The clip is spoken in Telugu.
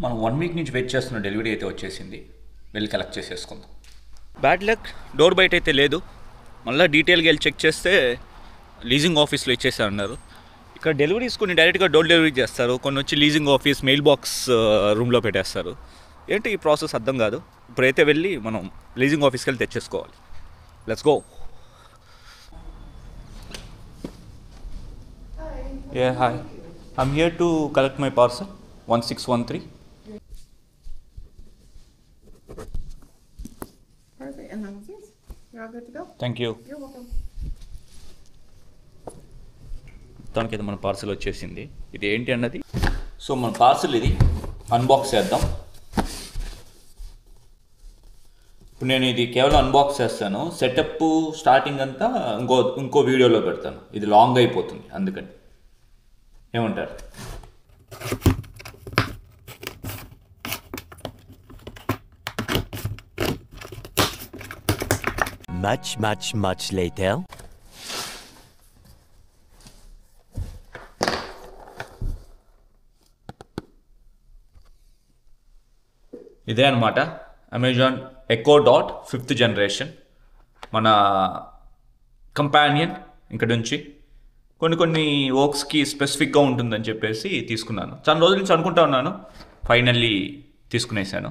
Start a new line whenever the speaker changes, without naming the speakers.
మనం 1 వీక్ నుంచి వెయిట్ చేస్తున్న డెలివరీ అయితే వచ్చేసింది. వెళ్ళి కలెక్ట్ చేసేసుకుందాం. బ్యాడ్ లక్, డోర్ బయట అయితే లేదు. మళ్ళీ డీటెయిల్గా వెళ్ళి చెక్ చేస్తే లీజింగ్ ఆఫీస్లో ఇచ్చేసారన్నారు. ఇక్కడ డెలివరీస్ కొన్ని డైరెక్ట్గా డోర్ డెలివరీ చేస్తారు, కొన్ని వచ్చి లీజింగ్ ఆఫీస్ మెయిల్ బాక్స్ రూమ్లో పెట్టేస్తారు. ఏంటి ఈ ప్రాసెస్ అర్థం కాదు. ఇప్పుడైతే వెళ్ళి మనం లీజింగ్ ఆఫీస్కి వెళ్ళి తెచ్చేసుకోవాలి. Let's go. Yeah, hi. I'm here to collect my parcel 1613.
Perfect. And that was yours. You're all good to go.
Thank you.
You're welcome.
తనకైతే మన పార్సల్ వచ్చేసింది. ఇది ఏంటి అన్నది, సో మన పార్సల్ ఇది అన్బాక్స్ చేద్దాం. ఇప్పుడు నేను ఇది కేవలం అన్బాక్స్ చేస్తాను. సెటప్ స్టార్టింగ్ అంతా ఇంకో వీడియోలో పెడతాను. ఇది లాంగ్ అయిపోతుంది, అందుకని. ఏమంటారు?
Much later.
ఇదే అనమాట Amazon Echo Dot 5th generation, మన కంపానియన్. ఇక్కడ నుంచి కొన్ని వర్క్స్కి స్పెసిఫిక్గా ఉంటుందని చెప్పేసి తీసుకున్నాను. చాలా రోజుల నుంచి అనుకుంటా ఉన్నాను, ఫైనల్లీ తీసుకునేసాను.